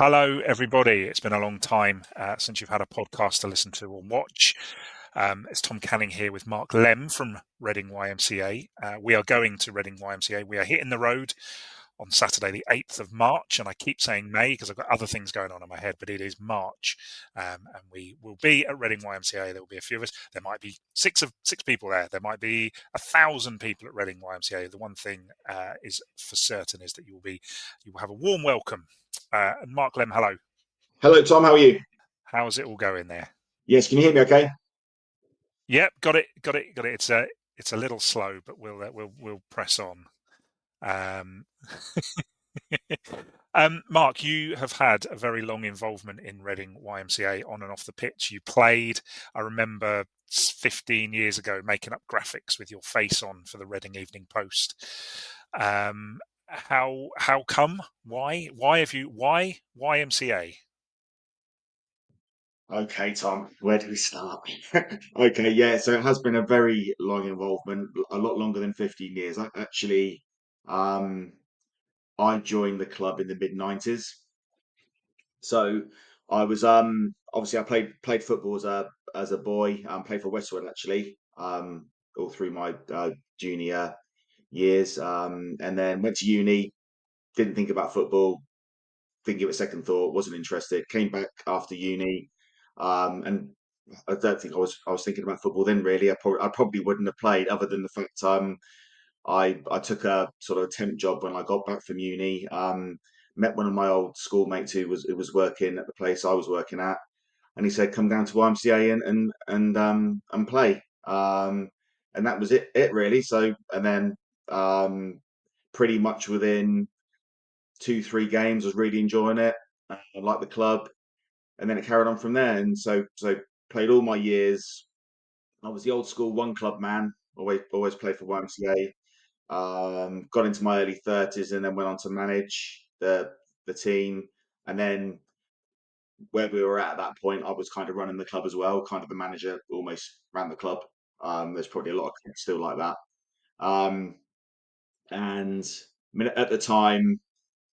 Hello, everybody. It's been a long time since you've had a podcast to listen to or watch. It's Tom Canning here with Mark Lemm from Reading YMCA. We are going to Reading YMCA. We are hitting the road on Saturday, the 8th of March. And I keep saying May because I've got other things going on in my head, but it is March. And we will be at Reading YMCA. There will be a few of us. There might be six people there. There might be 1,000 people at Reading YMCA. The one thing is for certain is that you will have a warm welcome. And Mark Lemm, hello. Hello, Tom. How are you? How's it all going there? Yes. Can you hear me? Okay. Yep, got it. It's a little slow, but we'll press on. Mark, you have had a very long involvement in Reading YMCA on and off the pitch. You played, I remember 15 years ago, making up graphics with your face on for the Reading Evening Post. How come? Why YMCA? Okay, Tom. Where do we start? Okay, yeah. So it has been a very long involvement, a lot longer than 15 years. Um, I joined the club in the mid-90s. So I was obviously I played football as a boy. Played for Westwood actually. All through my junior years. And then went to uni. Didn't think about football. Didn't give it a second thought. Wasn't interested. Came back after uni. And I don't think I was thinking about football then. Really, I probably wouldn't have played other than the fact I took a sort of temp job when I got back from uni. Met one of my old schoolmates who was working at the place I was working at, and he said, "Come down to YMCA and play." And that was it really. So and then pretty much within 2-3 games, I was really enjoying it. I liked the club, and then it carried on from there. And so played all my years. I was the old school one club man. Always played for YMCA. Got into my early 30s and then went on to manage the team. And then where we were at that point, I was kind of running the club as well. Kind of the manager almost ran the club. There's probably a lot of kids still like that. And I mean, at the time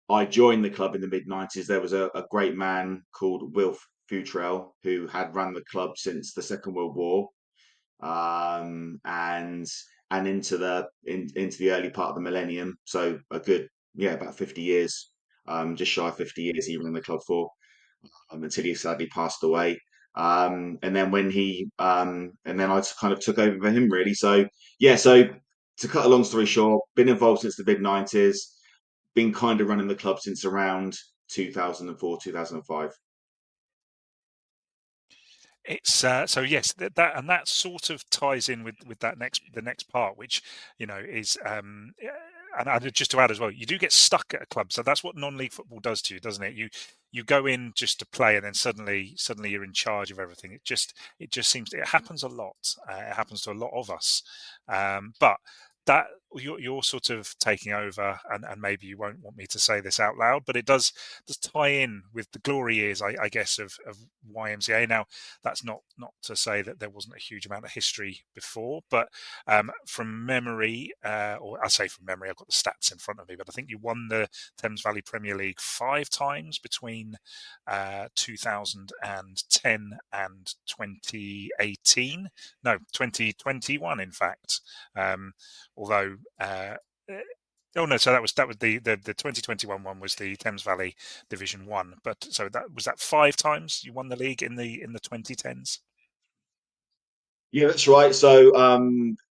I joined the club in the mid-90s, there was a great man called Wilf Futrell who had run the club since the Second World War, and into the early part of the millennium. So a good, about 50 years, just shy of 50 years he ran the club for, until he sadly passed away. And then and then I kind of took over for him really. So yeah, so to cut a long story short, been involved since the mid-90s, been kind of running the club since around 2004, 2005. It's so yes, that sort of ties in with the next part, which is and just to add as well, you do get stuck at a club, so that's what non-league football does to you, doesn't it? You go in just to play, and then suddenly you're in charge of everything. It just seems it happens a lot. It happens to a lot of us, but that you're sort of taking over, and maybe you won't want me to say this out loud, but it does tie in with the glory years, I guess, of YMCA. Now, that's not to say that there wasn't a huge amount of history before, but from memory, or I say from memory, I've got the stats in front of me, but I think you won the Thames Valley Premier League 5 times between 2010 and 2018. No, 2021, in fact. Although, oh no, so that was the 2021 one was the Thames Valley Division 1. But so that was that 5 times you won the league in the 2010s. Yeah, that's right. So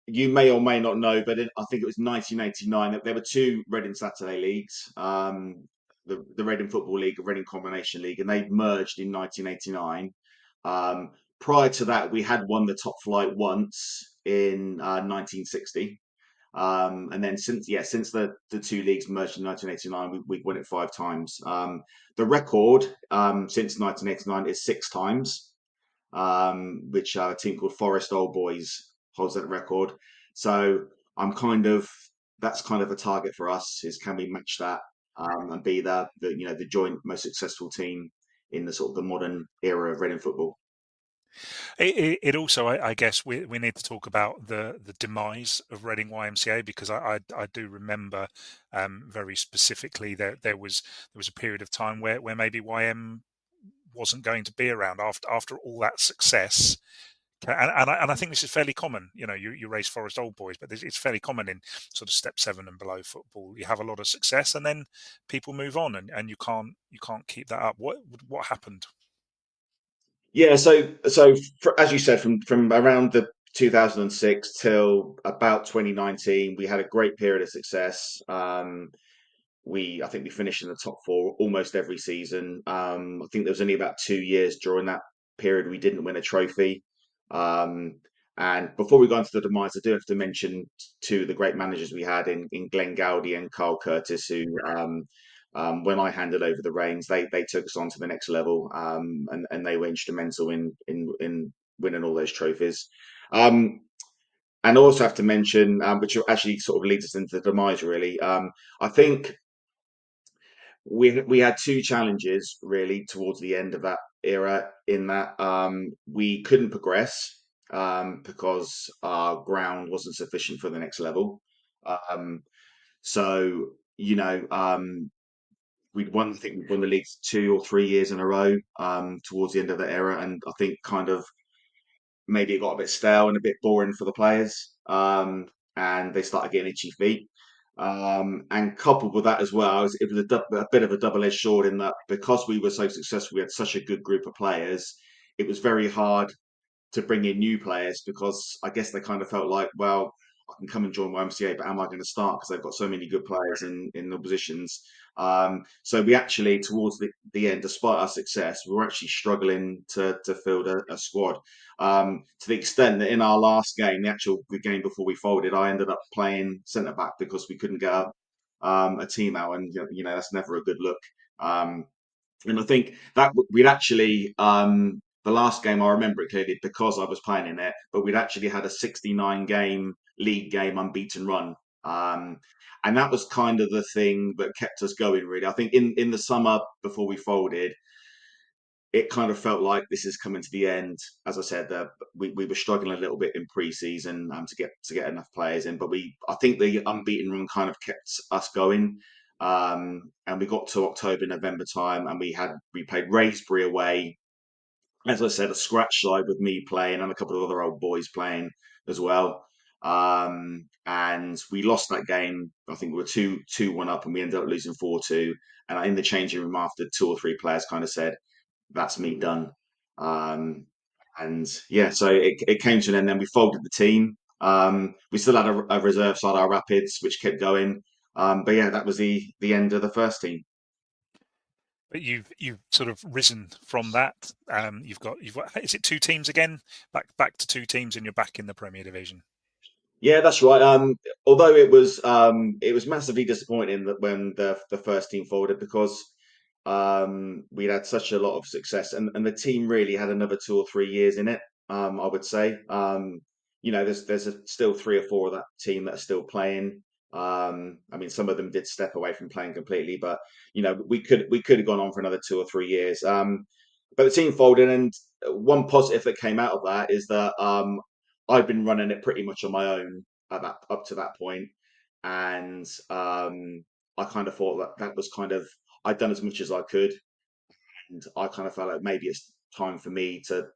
you may or may not know, but I think it was 1989. There were 2 Reading Saturday leagues, the Reading Football League, and Reading Combination League, and they merged in 1989. Prior to that, we had won the top flight once, in 1960. And then since the two leagues merged in 1989, we've won it 5 times. The record since 1989 is 6 times, which a team called Forest Old Boys holds that record. So I'm kind of that's kind of a target for us is can we match that and be the joint most successful team in the sort of the modern era of Reading football. It also, I guess, we need to talk about the demise of Reading YMCA, because I do remember very specifically there was a period of time where maybe YM wasn't going to be around after all that success. And I think this is fairly common. You raise Forest Old Boys, but it's fairly common in sort of step 7 and below football. You have a lot of success, and then people move on, and you can't keep that up. What happened? Yeah, as you said, from around the 2006 till about 2019, we had a great period of success. I think we finished in the top 4 almost every season. I think there was only about 2 years during that period we didn't win a trophy. Um, and before we go into the demise, I do have to mention two of the great managers we had in Glenn Gowdy and Carl Curtis, who when I handed over the reins, they took us on to the next level, and they were instrumental in winning all those trophies. Um, and also have to mention, which actually sort of leads us into the demise, really. I think we had two challenges really towards the end of that era in that we couldn't progress because our ground wasn't sufficient for the next level. Um, so I think we'd won the league 2 or 3 years in a row towards the end of that era, and I think kind of maybe it got a bit stale and a bit boring for the players, and they started getting itchy feet. And coupled with that as well, it was a bit of a double-edged sword in that because we were so successful, we had such a good group of players. It was very hard to bring in new players because I guess they kind of felt like, well, I can come and join YMCA, but am I going to start because they've got so many good players in the positions? So we actually, towards the end, despite our success, we were actually struggling to field a squad. To the extent that in our last game, the game before we folded, I ended up playing centre back because we couldn't get a team out, and that's never a good look. And I think that we'd actually the last game I remember it clearly because I was playing in it, but we'd actually had a 69 game league game unbeaten run. Um, and that was kind of the thing that kept us going, really. I think in the summer before we folded, it kind of felt like this is coming to the end. As I said, we were struggling a little bit in pre-season to get enough players in, but I think the unbeaten run kind of kept us going. And we got to October, November time, and we played Wraysbury away. As I said, a scratch side with me playing and a couple of other old boys playing as well. And we lost that game. I think we were 2-1 up, and we ended up losing 4-2. And in the changing room after, 2 or 3 players kind of said, that's me done. Um, and yeah, so it came to an end. Then we folded the team. We still had a reserve side, our Rapids, which kept going. But yeah, that was the end of the first team. But you've sort of risen from that. You've got is it 2 teams again? Back to 2 teams, and you're back in the Premier Division. Yeah, that's right. Although it was massively disappointing that when the first team folded because we'd had such a lot of success and the team really had another 2 or 3 years in it. I would say. There's still 3 or 4 of that team that are still playing. I mean, some of them did step away from playing completely, but we could have gone on for another 2 or 3 years. But the team folded, and one positive that came out of that is that I've been running it pretty much on my own up to that point, and I kind of thought that was kind of I'd done as much as I could, and I kind of felt like maybe it's time for me to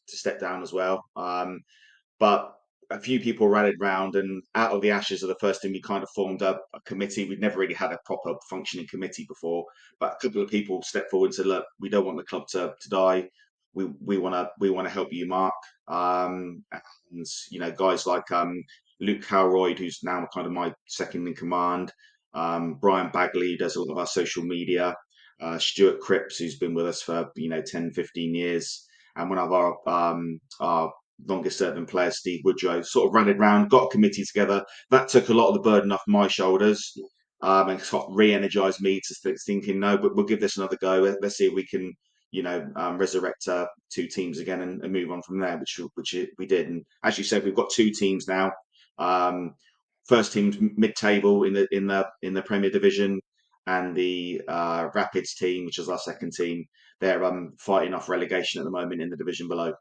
step down as well. But a few people rallied round, and out of the ashes of the first team, we kind of formed a committee. We'd never really had a proper functioning committee before, but a couple of people stepped forward and said, "Look, we don't want the club to die. We want to help you, Mark." And guys like Luke Calroyd, who's now kind of my second in command, Brian Bagley, who does a lot of our social media, Stuart Cripps, who's been with us for 10, 15 years, and one of our longest serving player, Steve Woodrow, sort of rallied round, got a committee together. That took a lot of the burden off my shoulders, and sort of re-energized me to thinking, no, but we'll give this another go. Let's see if we can, resurrect two teams again and move on from there, which we did. And as you said, we've got two teams now. First team's mid-table in the Premier Division, and the Rapids team, which is our second team, they're fighting off relegation at the moment in the division below.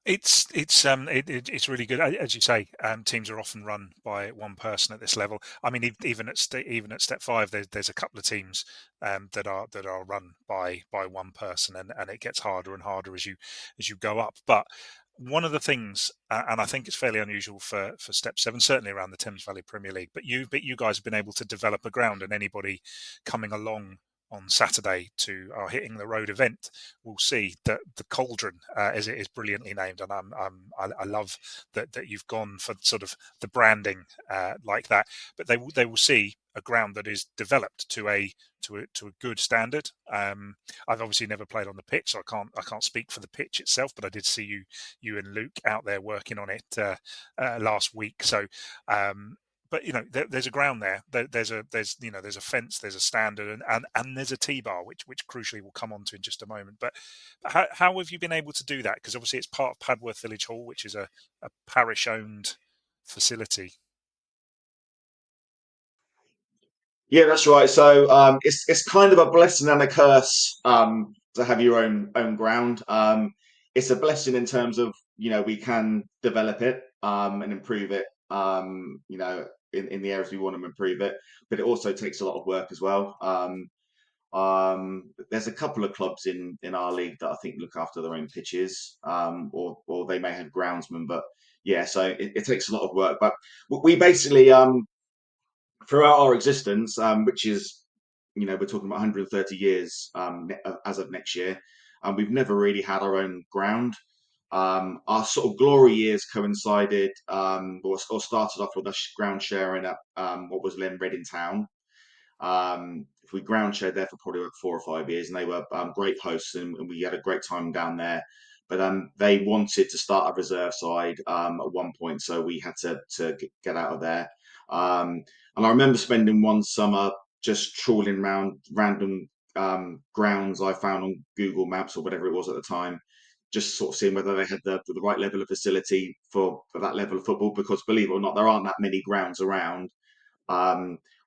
It's really good, as you say. Teams are often run by one person at this level. I mean, even at step 5, there's a couple of teams that are run by one person, and it gets harder and harder as you go up. But one of the things, and I think it's fairly unusual for step 7, certainly around the Thames Valley Premier League, but you guys have been able to develop a ground, and anybody coming along on Saturday to our Hitting the Road event will see that the Cauldron, as it is brilliantly named, and I love that you've gone for sort of the branding like that. But they will see a ground that is developed to a good standard. I've obviously never played on the pitch, so I can't speak for the pitch itself, but I did see you and Luke out there working on it last week. So. But there's a ground there. There's a fence, there's a standard, and there's a T-bar, which crucially we'll come on to in just a moment. But how have you been able to do that? Because obviously it's part of Padworth Village Hall, which is a parish-owned facility. Yeah, that's right. So it's kind of a blessing and a curse to have your own ground. It's a blessing in terms of we can develop it and improve it. In the areas we want to improve it, but it also takes a lot of work as well. There's a couple of clubs in our league that I think look after their own pitches, or they may have groundsmen, but yeah, so it takes a lot of work. But we basically throughout our existence, which is, we're talking about 130 years as of next year, we've never really had our own ground. Our sort of glory years coincided, or started off with us ground sharing at what was Lemm Reading Town. We ground shared there for probably about 4 or 5 years, and they were great hosts, and we had a great time down there. But they wanted to start a reserve side at one point, so we had to get out of there. And I remember spending one summer just trawling around random grounds I found on Google Maps or whatever it was at the time, just sort of seeing whether they had the right level of facility for that level of football. Because believe it or not, there aren't that many grounds around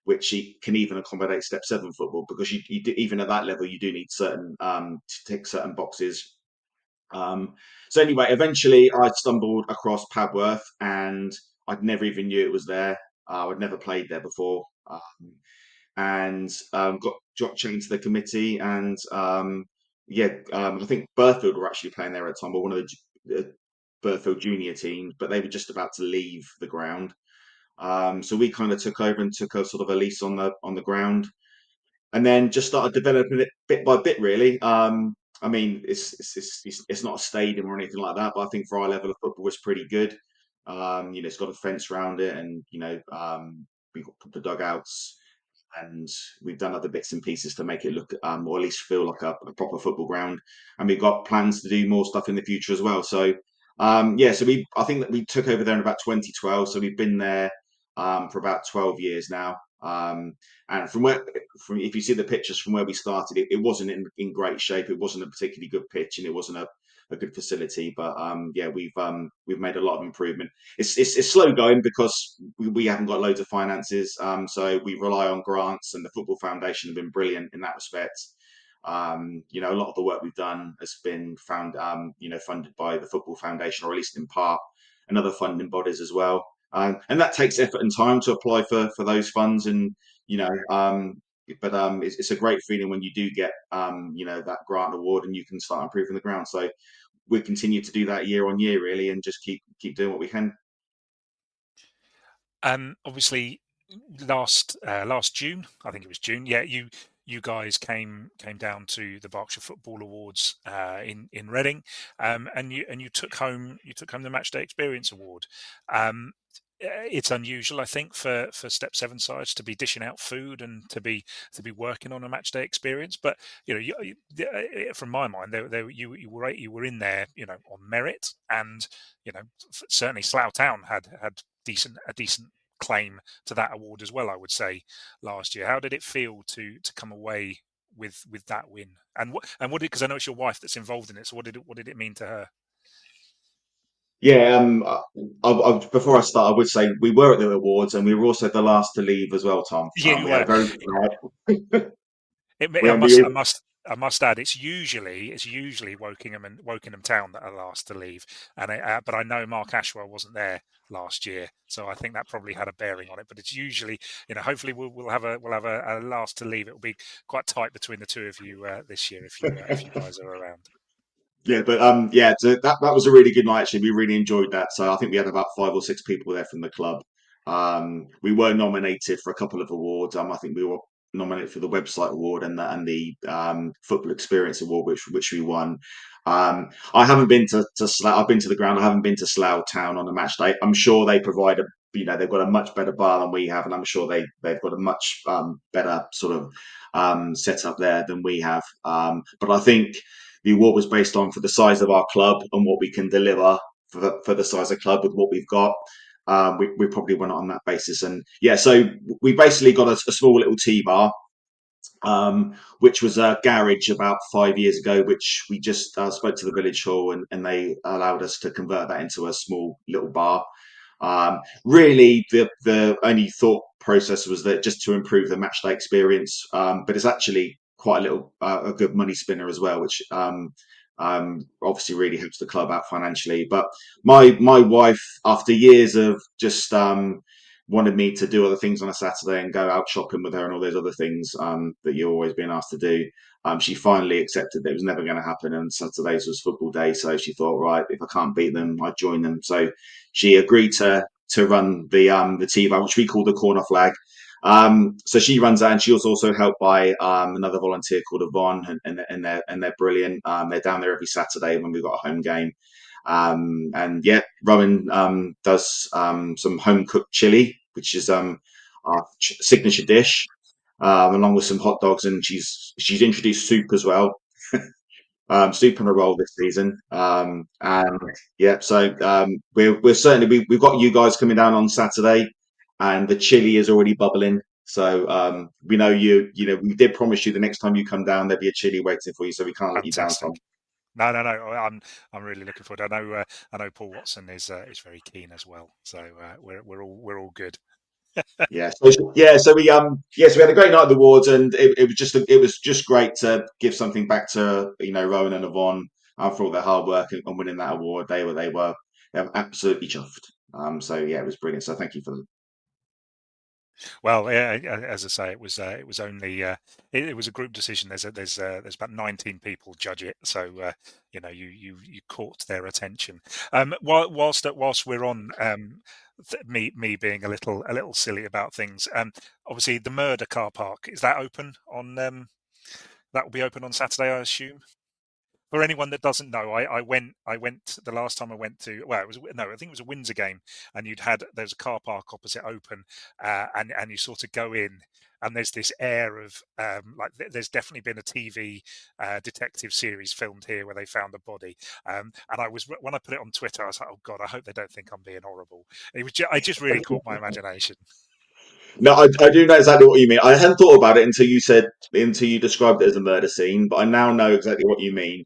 which can even accommodate step 7 football, because you do, even at that level, you do need certain to tick certain boxes. So anyway, eventually I stumbled across Padworth, and I'd never even knew it was there. I'd never played there before, and got changed to the committee. And I think Burfield were actually playing there at the time, or one of the Burfield junior teams, but they were just about to leave the ground. So we kind of took over and took a sort of a lease on the ground, and then just started developing it bit by bit, really. I mean, it's not a stadium or anything like that, but I think for our level of football, it's pretty good. It's got a fence around it, and we've got proper dugouts, and we've done other bits and pieces to make it look, or at least feel like a proper football ground. And we've got plans to do more stuff in the future as well. So, I think that we took over there in about 2012. So we've been there for about 12 years now. And if you see the pictures from where we started, it wasn't in great shape. It wasn't a particularly good pitch, and it wasn't a good facility. But we've made a lot of improvement. It's slow going because we haven't got loads of finances. So we rely on grants, and the Football Foundation have been brilliant in that respect. A lot of the work we've done has been funded by the Football Foundation, or at least in part, and other funding bodies as well. And that takes effort and time to apply for those funds, and it's a great feeling when you do get that grant award and you can start improving the ground. So we continue to do that year on year, really, and just keep doing what we can. Obviously, last June, I think it was June. Yeah, you guys came down to the Berkshire Football Awards in Reading, and you took home the Matchday Experience Award. it's unusual, I think, for Step Seven sides to be dishing out food and to be working on a match day experience. But from my mind, you were in there, on merit, and certainly Slough Town had a decent claim to that award as well. I would say last year. How did it feel to come away with that win? And what did, because I know it's your wife that's involved in it. So what did it mean to her? Yeah, before I start, I would say we were at the awards and we were also the last to leave as well, Tom. Yeah, you We had were. a very I we, must, I must add, it's usually Wokingham Town that are last to leave, but I know Mark Ashwell wasn't there last year, so I think that probably had a bearing on it. But it's usually, hopefully we'll have a last to leave. It will be quite tight between the two of you this year if you guys are around. Yeah, but yeah, so that was a really good night. Actually, we really enjoyed that. So I think we had about 5 or 6 people there from the club. We were nominated for a couple of awards. I think we were nominated for the website award and the football experience award, which we won. I haven't been to Slough. I've been to the ground. I haven't been to Slough Town on a match day. I'm sure they provide they've got a much better bar than we have, and I'm sure they've got a much better sort of setup there than we have. But I think the award was based on for the size of our club and what we can deliver for the size of club with what we've got. We probably went on that basis, and yeah, so we basically got a small little tea bar, which was a garage about 5 years ago, which we just spoke to the village hall, and they allowed us to convert that into a small little bar. Really, the only thought process was that just to improve the matchday experience, but it's actually quite a good money spinner as well, which obviously really helps the club out financially. But my wife, after years of just wanted me to do other things on a Saturday and go out shopping with her and all those other things that you're always being asked to do. She finally accepted that it was never going to happen, and Saturdays was football day. So she thought, right, if I can't beat them, I'd join them. So she agreed to run the TVAC, which we call the corner flag. So she runs that, and she was also helped by another volunteer called Yvonne, and they're brilliant. They're down there every Saturday when we've got a home game. And yeah, Rowan does some home cooked chili, which is our signature dish, along with some hot dogs, and she's introduced soup as well. Soup on a roll this season. And yeah, so we're certainly we've got you guys coming down on Saturday, and the chili is already bubbling. So we know we did promise you the next time you come down there'd be a chili waiting for you, so we can't let you down, Tom. Fantastic. No, no, no. I'm really looking forward. I know Paul Watson is very keen as well. So we're all good. Yeah, so we had a great night at the awards, and it was just great to give something back to Rowan and Yvonne for all their hard work and winning that award. They were absolutely chuffed. So yeah, it was brilliant. So thank you for them. Well, yeah, as I say, it was only it was a group decision. There's about 19 people judge it, so you caught their attention. Whilst we're on me being a little silly about things. Obviously the murder car park, is that open on that will be open on Saturday, I assume. For anyone that doesn't know, I went the last time I went to, well, it was no, I think it was a Windsor game, and there's a car park opposite open, and you sort of go in, and there's this air of like there's definitely been a TV detective series filmed here where they found a body, and when I put it on Twitter, I was like, oh God, I hope they don't think I'm being horrible. I just really caught my imagination. No, I do know exactly what you mean. I hadn't thought about it until you described it as a murder scene, but I now know exactly what you mean.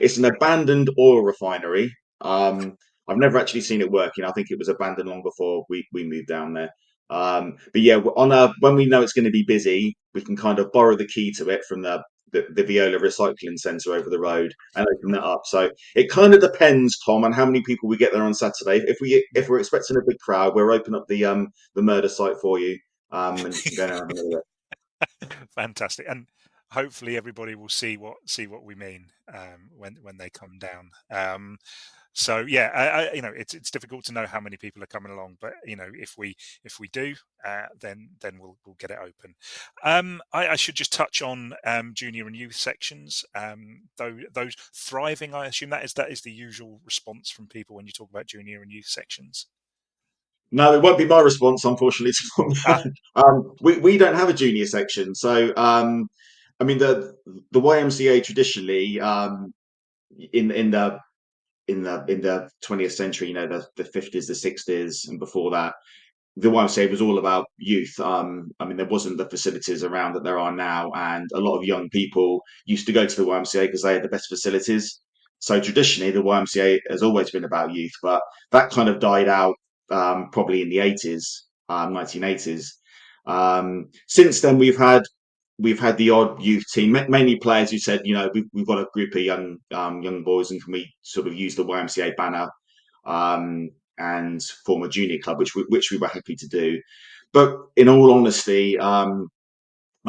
It's an abandoned oil refinery. I've never actually seen it working. I think it was abandoned long before we moved down there. But yeah, when we know it's going to be busy, we can kind of borrow the key to it from the Viola Recycling Centre over the road and open that up. So it kind of depends, Tom, on how many people we get there on Saturday. If we're expecting a big crowd, we'll open up the murder site for you, and you can go and have another look. Fantastic, and hopefully everybody will see what we mean when they come down. So yeah, it's difficult to know how many people are coming along, but if we do, then we'll get it open. I should just touch on junior and youth sections. Though those thriving, I assume that is the usual response from people when you talk about junior and youth sections. No, it won't be my response, unfortunately. To Ah, we don't have a junior section, so I mean the YMCA traditionally in the 20th century, the 50s, the 60s, and before that, the YMCA was all about youth. I mean, there wasn't the facilities around that there are now, and a lot of young people used to go to the YMCA because they had the best facilities. So traditionally, the YMCA has always been about youth, but that kind of died out probably in the 80s, 1980s. Since then, we've had the odd youth team, mainly players who said, we've got a group of young boys, and can we sort of use the YMCA banner and form a junior club, which we were happy to do. But in all honesty, I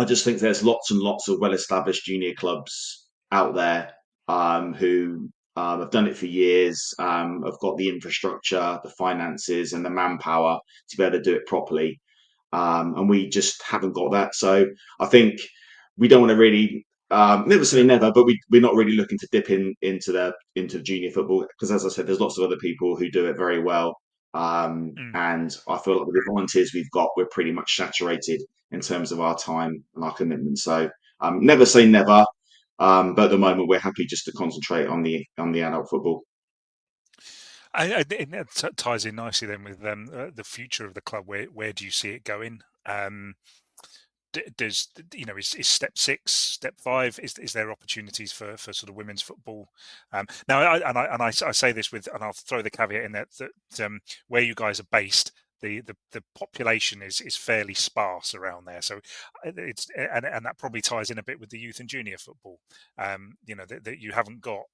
just think there's lots and lots of well-established junior clubs out there who have done it for years, have got the infrastructure, the finances, and the manpower to be able to do it properly. And we just haven't got that. So I think we don't want to really never say never, but we're not really looking to dip into junior football because, as I said, there's lots of other people who do it very well. mm. And I feel like with the volunteers we've got, we're pretty much saturated in terms of our time and our commitment. So never say never, but at the moment we're happy just to concentrate on the adult football. And that ties in nicely then with the future of the club. Where do you see it going? Does is step six, step five? Is there opportunities for sort of women's football? Now, I say this with, and I'll throw the caveat in that where you guys are based, the population is fairly sparse around there. So and that probably ties in a bit with the youth and junior football. That you haven't got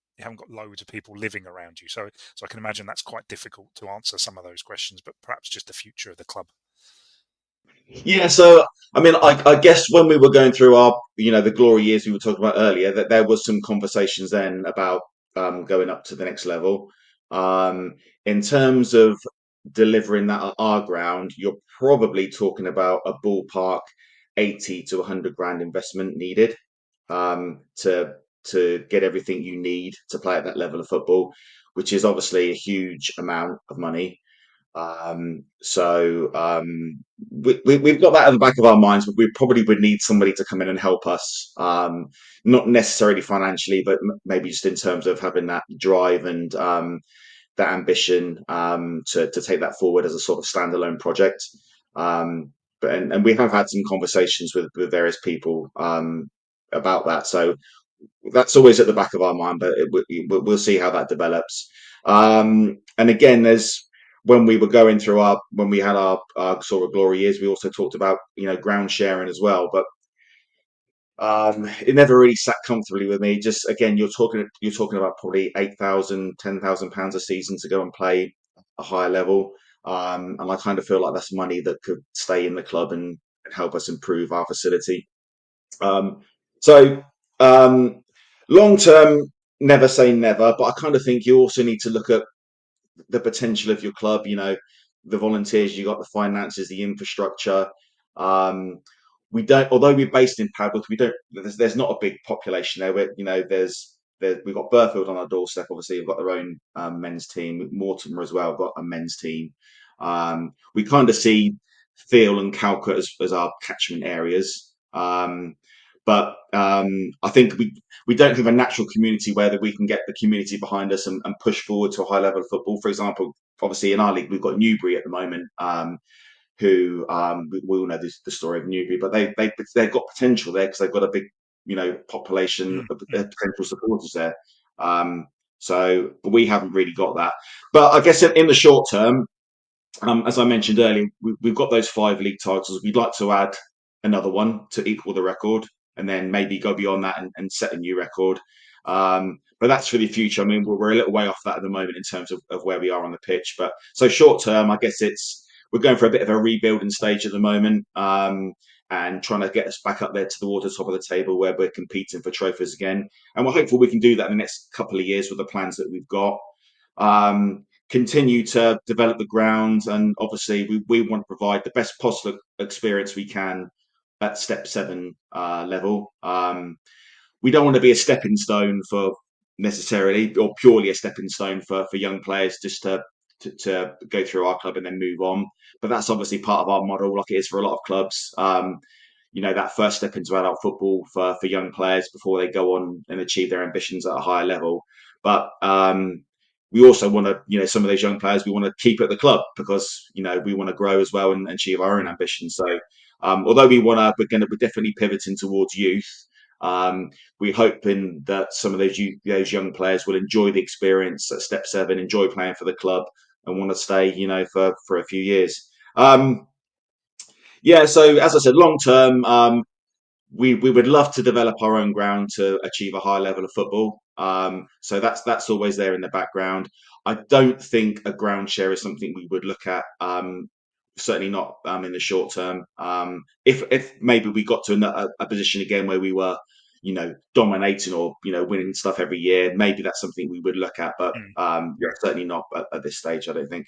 loads of people living around you. So I can imagine that's quite difficult to answer some of those questions, but perhaps just the future of the club. Yeah, so I mean, I guess when we were going through the glory years we were talking about earlier, that there was some conversations then about going up to the next level. In terms of delivering that at our ground, you're probably talking about a ballpark 80 to 100 grand investment needed to get everything you need to play at that level of football, which is obviously a huge amount of money. We've got that at the back of our minds, but we probably would need somebody to come in and help us, not necessarily financially, but maybe just in terms of having that drive and that ambition to take that forward as a sort of standalone project. And we have had some conversations with various people about that. So that's always at the back of our mind, but we'll see how that develops. And again, there's when we were going through when we had our sort of glory years, we also talked about ground sharing as well, but it never really sat comfortably with me. Just again, you're talking about probably 8,000, 10,000 pounds a season to go and play a higher level, and I kind of feel like that's money that could stay in the club and help us improve our facility. Um, so long term, never say never, but I kind of think you also need to look at the potential of your club. The volunteers, you got the finances, the infrastructure. Um, we don't, although we're based in Padworth, we don't. There's not a big population there. We've got Burfield on our doorstep. Obviously, we've got their own men's team. Mortimer as well got a men's team. We kind of see Thiel and Calcutta as our catchment areas. But I think we don't have a natural community where that we can get the community behind us and push forward to a high level of football. For example, obviously in our league we've got Newbury at the moment, who we all know the story of Newbury, but they've got potential there because they've got a big population of Mm-hmm. potential supporters there. But we haven't really got that. But I guess in the short term, as I mentioned earlier, we've got those 5 league titles. We'd like to add another one to equal the record, and then maybe go beyond that and set a new record. But that's for the future. I mean, we're a little way off that at the moment in terms of where we are on the pitch. But so short term, I guess we're going for a bit of a rebuilding stage at the moment, and trying to get us back up there to the water top of the table where we're competing for trophies again. And we're hopeful we can do that in the next couple of years with the plans that we've got. Continue to develop the ground, and obviously we want to provide the best possible experience we can at step 7 level. We don't want to be a stepping stone for necessarily, or purely a stepping stone for young players just to to go through our club and then move on. But that's obviously part of our model, like it is for a lot of clubs. That first step into adult football for young players before they go on and achieve their ambitions at a higher level. But we also want to, some of those young players we want to keep at the club because we want to grow as well and achieve our own ambitions. So although we're definitely pivoting towards youth. We're hoping that some of those young players will enjoy the experience at Step 7, enjoy playing for the club, and want to stay, for a few years. So as I said, long term, we would love to develop our own ground to achieve a high level of football. So that's always there in the background. I don't think a ground share is something we would look at. Certainly not in the short term. If maybe we got to a position again where we were, dominating or winning stuff every year, maybe that's something we would look at. But certainly not at this stage. I don't think.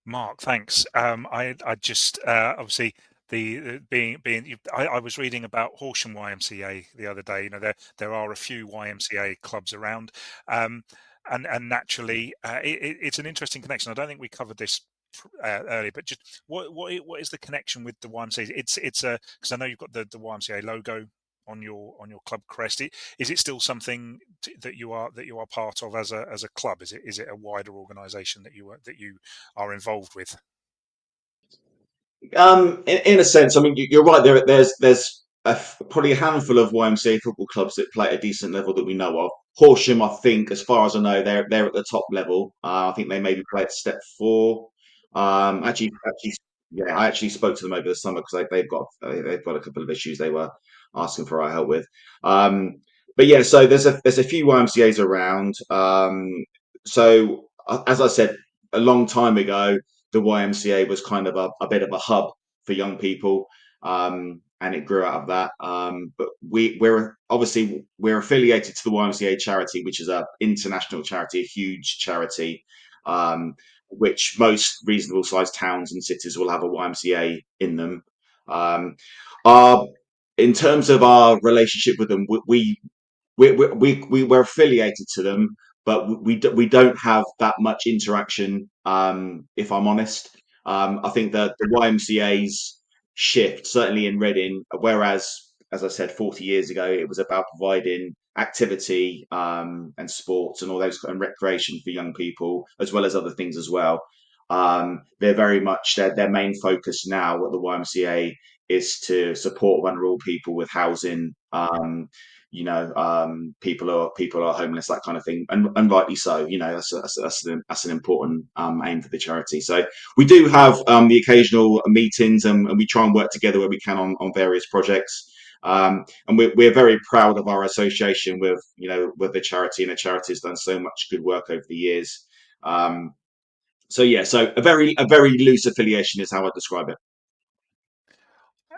Mark, thanks. I just obviously I was reading about Horsham YMCA the other day. There are a few YMCA clubs around, and naturally it's an interesting connection. I don't think we covered this earlier, but just what is the connection with the YMCA? It's because I know you've got the YMCA logo on your club crest. Is it still something that you are part of as a club? Is it a wider organisation that you are involved with? In a sense, I mean, you're right. There's probably a handful of YMCA football clubs that play at a decent level that we know of. Horsham, I think, as far as I know, they're at the top level. I think they maybe play at Step 4. Yeah, I actually spoke to them over the summer because they've got a couple of issues they were asking for our help with. But yeah, so there's a few YMCA's around. As I said a long time ago, the YMCA was kind of a bit of a hub for young people, and it grew out of that. But we're affiliated to the YMCA charity, which is an international charity, a huge charity, which most reasonable sized towns and cities will have a YMCA in them. Our In terms of our relationship with them, we're affiliated to them, but we don't have that much interaction. If I'm honest, I think that the YMCA's shift, certainly in Reading, whereas, as I said, 40 years ago, it was about providing activity and sports and all those and recreation for young people, as well as other things as well. They're very much their main focus now at the YMCA is to support vulnerable people with housing. People are homeless, that kind of thing, and rightly so. That's an important aim for the charity. So we do have the occasional meetings, and we try and work together where we can on various projects. And we're very proud of our association with the charity, and the charity has done so much good work over the years. So a very loose affiliation is how I describe it.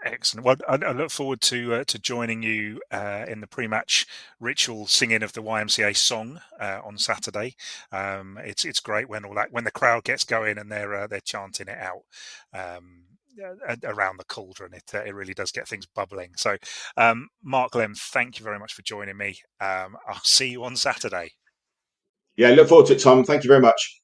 Excellent. Well, I look forward to joining you in the pre-match ritual singing of the YMCA song on Saturday. It's great when when the crowd gets going and they're chanting it out around the cauldron. It really does get things bubbling. So, Mark, Lemm, thank you very much for joining me. I'll see you on Saturday. Yeah, look forward to it, Tom. Thank you very much.